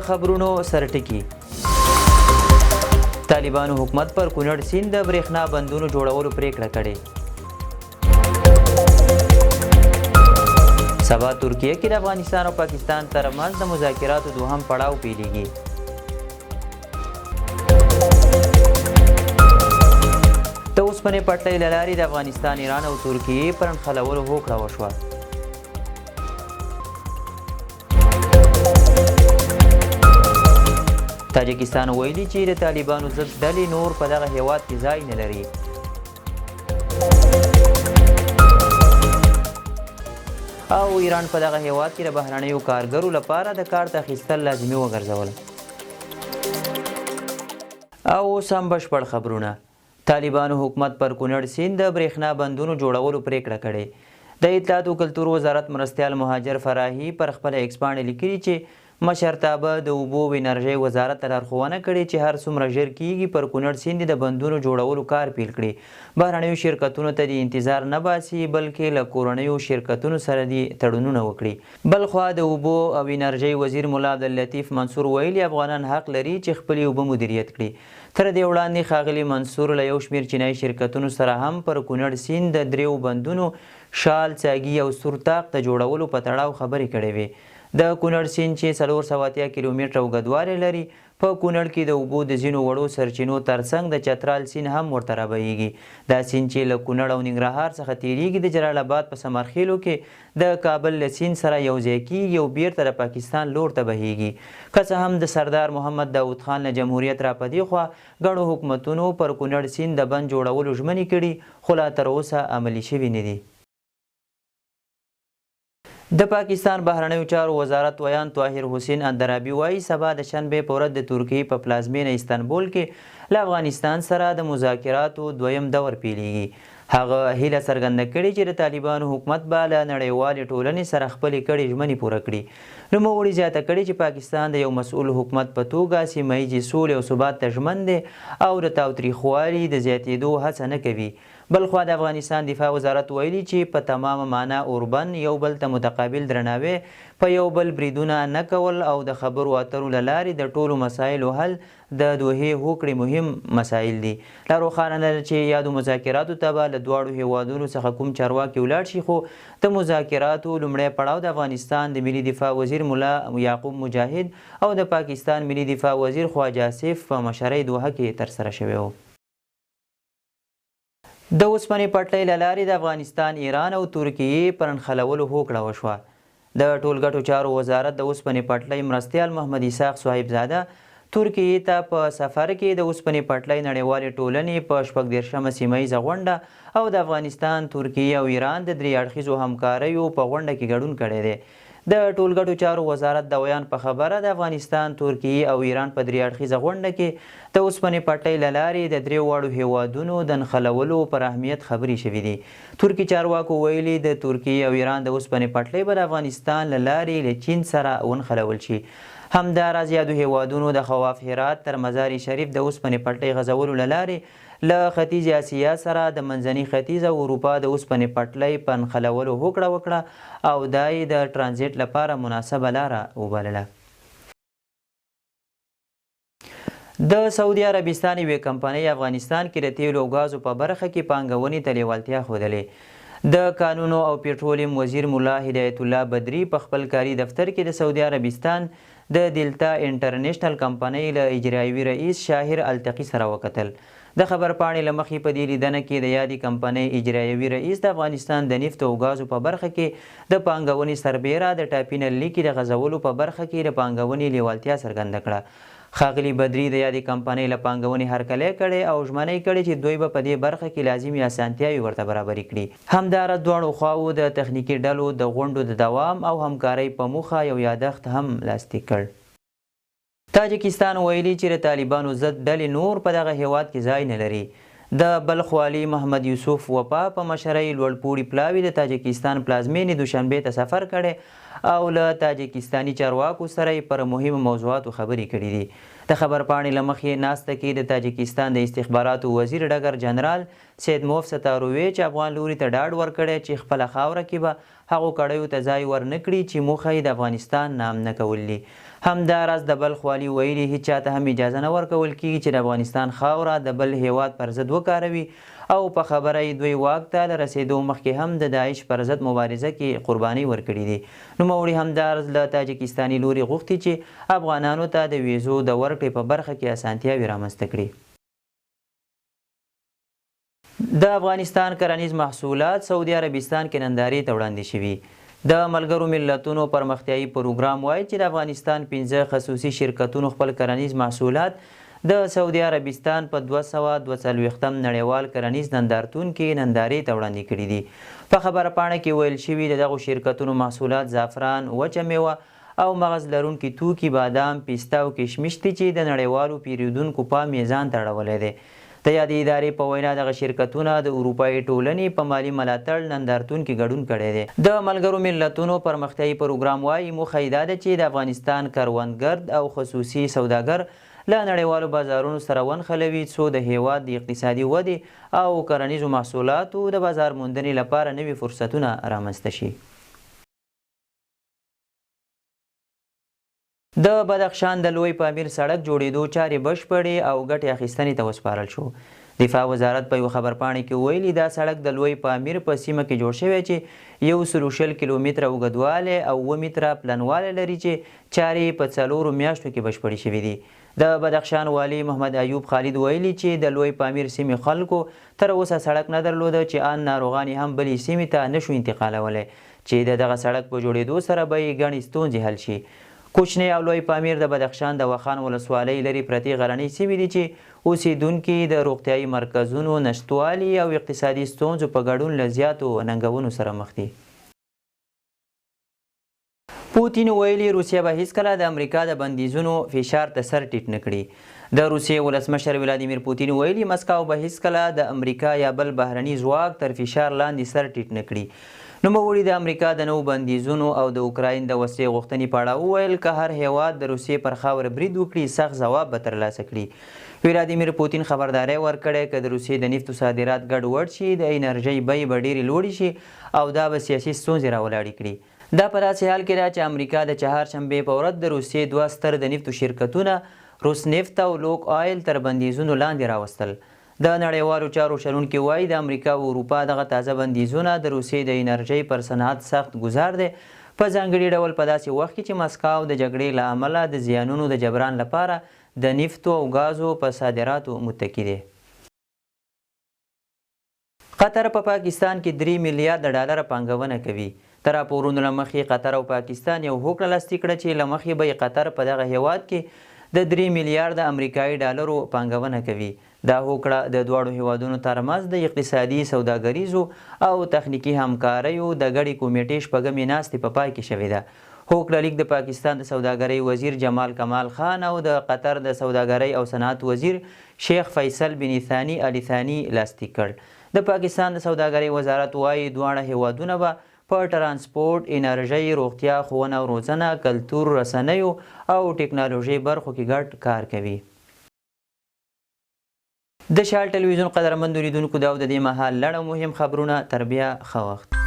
خبرونو سرټکی طالبانو حکومت پر کونړ سیند د برېښنا بندونو جوړولو پریکړه کړې. سبا ترکیه کې د افغانستان او پاکستان ترمنځ د مذاکراتو دوهم پړاو پیلېږي. د اوسپنې پټلۍ له لارې د افغانستان، ایران او ترکیې پر نښلولو هوکړه وشوه. تاجکستان ویلي چې د طالبانو ضد ډلې نور په دغه هیواد کې ځای نه لري. او ایران په دغه هیواد کې د بهرنیو کارګرو لپاره د کارت اخیستل لازمي وګرځول. او اوس هم بشپړ خبرونه. طالبانو حکومت پر کونړ سیند د برېښنا بندونو جوړولو پریکړه کړې. د اطلاعات او کلتور وزارت مرستیال مهاجر فراهي پر خپله ایکس باندې لیکلي چې مشرتابه د اوبو او انرژۍ وزارت ته لارښوونه کړې چې هر څومره ژر کیږي پر کونړ سیند د بندونو جوړولو کار پیل کړي. بهرنیو شرکتونو ته د انتظار نه باسي بلکې له کورنیو شرکتونو سره دې تړونونه وکړي. بلخوا د اوبو او انرژۍ وزیر ملا عبداللطیف منصور ویلي افغانان حق لري چې خپلې اوبه مدیریت کړي. تر دې وړاندې ښاغلي منصور له یو شمېر چینایي شرکتونو سره هم پر کونړ سیند د دریو بندونو شال، څاګي او سورتاق د جوړولو په تړاو خبرې کړې وې. د کونړ سیند چې 480 کیلومتره اوږدوالی لري په کونړ کې د اوبو د ځینو وړو سرچینو ترڅنګ د چترال سیند هم ورته رابهیږي. دا سیند چې له کونړ او ننګرهار څخه تیریږي د جلال آباد په سمرخیلو کې د کابل له سیند سره یوځای کیږي او بیرته د پاکستان لور ته بهیږي. که څه هم د سردار محمد داود خان له جمهوریت را په دې خوا ګڼو حکومتونو پر کونړ سیند د بند جوړولو ژمنې کړي خو لا تر اوسه عملي شوي نه دي. د پاکستان بهرنیو چارو وزارت ویان طاهر حسین اندرابي وایي سبا د شنبې په ورځ د ترکیې په پلازمینه استانبول کې له افغانستان سره د مذاکراتو دویم دور پیلېږي. هغه هیله څرګنده کړې چې د طالبانو حکومت به له نړیوالې ټولنې سره خپلې کړې ژمنې پوره کړي. نوموړي زیاته کړې چې پاکستان د یو مسؤل حکومت په توګه سیمه ییزې سولې او ثبات ته ژمن دی او د تاوتریخوالي د زیاتېدو هڅه نه کوي. بلخوا د افغانستان دفاع وزارت ویلي چې په تمامه معنا اوربند یو بل ته متقابل درناوی، په یو بل بریدونه نه کول او د خبرو اترو له لارې د ټولو مسایلو حل د دوحې هوکړې مهم مسایل دي. لا روښانه ده چې یادو مذاکراتو ته به له دواړو هیوادونو څخه کوم چارواکي ولاړ شي، خو د مذاکراتو لومړی پړاو د افغانستان د ملي دفاع وزیر ملا یعقوب مجاهد او د پاکستان ملي دفاع وزیر خواجه آصف په مشرۍ دوحه کې ترسره شوی و. د اوسپنې پټلۍ له لارې د افغانستان، ایران او ترکیې پر نښلولو هوکړه وشوه. د ټولګټو چارو وزارت د اوسپنې پټلۍ مرستیال محمد اسحاق صاحبزاده ترکیې ته په سفر کې د اوسپنې پټلۍ نړیوالې ټولنې په 14مه سیمه ییزه غونډه او د افغانستان، ترکیې او ایران د درې اړخیزو همکاریو په غونډه کې ګډون کړی دی. د ټولګټو چارو وزارت د ویان په خبره د افغانستان، ترکیې او ایران په درې اړخیزه غونډه کې د اوسپنې پټلۍ له لارې د درې واړو هیوادونو د نښلولو پر اهمیت خبرې شوي دي. ترکي چارواکو ویلي د ترکیې او ایران د اوسپنې پټلۍ به د افغانستان له لارې له چین سره ونښلول شي. همداراز یادو هیوادونو د خواف هرات تر مزار شریف د اوسپنې پټلۍ غځولو له لارې له ختیځ اسیا سره د منځني ختیځ او اروپا د اوسپنې پټلۍ په نښلولو هوکړه وکړه او دا یې د ټرانزیټ لپاره مناسبه لاره وبلله. د سعودي عربستان یوې کمپنۍ افغانستان کې د تیلو او ګازو په برخه کې پانګونې ته لیوالتیا ښودلې. د کانونو او پیټرولیم وزیر ملا هدایت الله بدري په خپل کاري دفتر کې د سعودي عربستان د دلتا انټرنیشنل کمپنۍ له اجرایوي رئیس شاهر التقي سره وکتل. د خبر پاڼې له مخې په دې لیدنه کې د یادې کمپنۍ اجرایوي رئیس د افغانستان د نفت او ګازو په برخه کې د پانګونې سربیره د ټاپي نلۍ کې د غځولو په برخه کې د پانګونې لیوالتیا څرګنده کړه. ښاغلي بدري د یادې کمپنۍ له پانګونې هرکلی کړی او ژمنه یې کړې چې دوی به په دې برخه کې لازمي اسانتیاوې ورته برابرې کړي. همداراز دواړو خواوو د تخنیکي ډلو د غونډو د دوام او همکارۍ په موخه یو یادښت هم لاسلیک کړ. تاجکستان ویلي چې د طالبانو ضد ډلې نور په دغه هیواد کې ځای نه لري. د بلخ والي محمد یوسف وفا په مشرۍ لوړپوړي پلاوي د تاجکستان پلازمینې دوشنبې ته سفر کړی او له تاجکستاني چارواکو سره یې پر مهمو موضوعاتو خبرې کړي دي. د خبر پاڼې له مخې ناسته کې د تاجکستان د استخباراتو وزیر ډګر جنرال سیدموف ستاروي چې افغان لوري ته ډاډ ورکړی چې خپله خاوره کې به هغو کړیو ته ځای ورنه کړي چې موخه یې د افغانستان نام نه کول دي. همداراز د بلخ والي ویلي هیڅ چاته هم اجازه نه ورکول کیږي چې د افغانستان خاوره د بل هیواد پر ضد وکاروي او په خبره یې دوی واک ته له رسېدو مخکې هم د داعش پر ضد مبارزه کې قربانۍ ورکړي دي. نوموړي همداراز له تاجکستاني لوري غوښتي چې افغانانو ته د ویزو د ورکړې په برخه کې اسانتیاوې رامنځته کړي. د افغانستان کرنیز محصولات سعودي عربستان کې نندارې ته وړاندې شوي. د ملګرو ملتونو پرمختیایي پروګرام وایي چې د افغانستان 15 خصوصي شرکتونو خپل کرنیز محصولات د سعودي عربستان په 242م نړیوال کرنیز نندارتون کې نندارې ته وړاندې کړي دي. په خبره پاڼه کې ویل شوي د دغو شرکتونو محصولات زعفران، وچه میوه او مغز لرونکي توکي، بادام، پیسته او کشمش دي چې د نړیوالو پیرودونکو پام یې ځان ته اړولی دی. د یادې ادارې په وینا دغه شرکتونه د اروپایي ټولنې په مالي ملاتړ نندارتون کې ګډون کړی دی. د ملګرو ملتونو پرمختیایي پروګرام وایي موخه یې دا ده چې د افغانستان کروندګر او خصوصي سوداګر له نړیوالو بازارونو سره ونښلوي څو د هیواد د اقتصادي ودې او کرنیزو محصولاتو د بازار موندنې لپاره نوي فرصتونه رامنځته شي. د بدخشان د لوی پامیر سړک جوړېدو چارې بشپړې او ګټې اخیستنې ته وسپارل شو. دفاع وزارت په یو خبرپاڼې کې ویلي دا سړک د لوی پامیر په سیمه کې جوړ شوی چې 120 کیلومتره اوږدوالی او 2 متره پلنوالی لري چې چارې په 4 میاشتو کې بشپړې شوي دي. د بدخشان والي محمد ایوب خالد ویلي چې د لوی پامیر سیمې خلکو تر اوسه سړک نه درلوده چې ان ناروغان هم بلې سیمې ته نشو انتقالولی چې د دغه سړک په جوړېدو سره به یې ګڼې ستونزې حل شي. کوچنی او لوی پامیر د بدخشان د وخان ولسوالۍ لرې پرتې غرنۍ سیمې دي چې اوسیدونکي د روغتیایي مرکزونو نشتوالي او اقتصادي ستونزو په ګډون له زیاتو ننګونو سره مخ دي. پوتین ویلي روسیه به هیڅکله د امریکا د بندیزونو فشار ته سر ټیټ نه کړي. د روسیې ولسمشر ولادیمیر پوتین ویلي مسکو به هیڅکله د امریکا یا بل بهرني ځواک تر فشار لاندې سر ټیټ نه کړي. نوموړي د امریکا د نوو بندیزونو او د اوکراین د وسلې غوښتنې په اړه وویل که هر هیواد د روسیې پر خاوره برید وکړي سخت ځواب به ترلاسه کړي. ولادیمیر پوتین خبرداری ورکړی که د روسیې د نفتو صادرات ګډوډ شي د انرژۍ بیې به ډېرې لوړې شي او دا به سیاسي ستونزې راولاړې کړي. دا په داسې حال کې ده چې امریکا د چهارشنبې په ورځ د روسیې 2 ستر د نفتو شرکتونه روس نفت او لوک آیل تر بندیزونو لاندې راوستل. د نړیوالو چارو شنونکي وایي د امریکا او اروپا دغه تازه بندیزونه د روسیې د انرژۍ پر صنعت سخت ګزار دی په ځانګړي ډول په داسې وخت کې چې مسکو د جګړې له امله د زیانونو د جبران لپاره د نفتو او غازو په صادراتو متکي دی. قطر په پاکستان کې 3 میلیارډ ډالر پانګونه کوي. تر راپورونو له مخې قطر او پاکستان یو هوکړه لاسلیک کړه چې له مخې به قطر په دغه هیواد کې د 3 میلیارډ امریکایي ډالرو پانګونه کوي. دا هوکړه د دواړو هیوادونو ترمنځ د اقتصادي، سوداګریزو او تخنیکي همکاریو د ګډې کمیټې شپږمې ناستې په پای کې شوې ده. هوکړه لیک د پاکستان د سوداګرۍ وزیر جمال کمال خان او د قطر د سوداګرۍ او صنعت وزیر شیخ فیصل بن ثانی ال ثانی لاسلیک کړ. د پاکستان د سوداګرۍ وزارت وایي دواړه هیوادونه به په ټرانسپورټ، انرژۍ، روغتیا، ښوونه او روزنه، کلتور، رسنیو او ټکنالوژۍ برخو کې ګډ کار کوي. د شال ټلویزیون قدرمندو لیدونکو دا د دې مهال لړ مهم خبرونه تر بیا ښه وخت.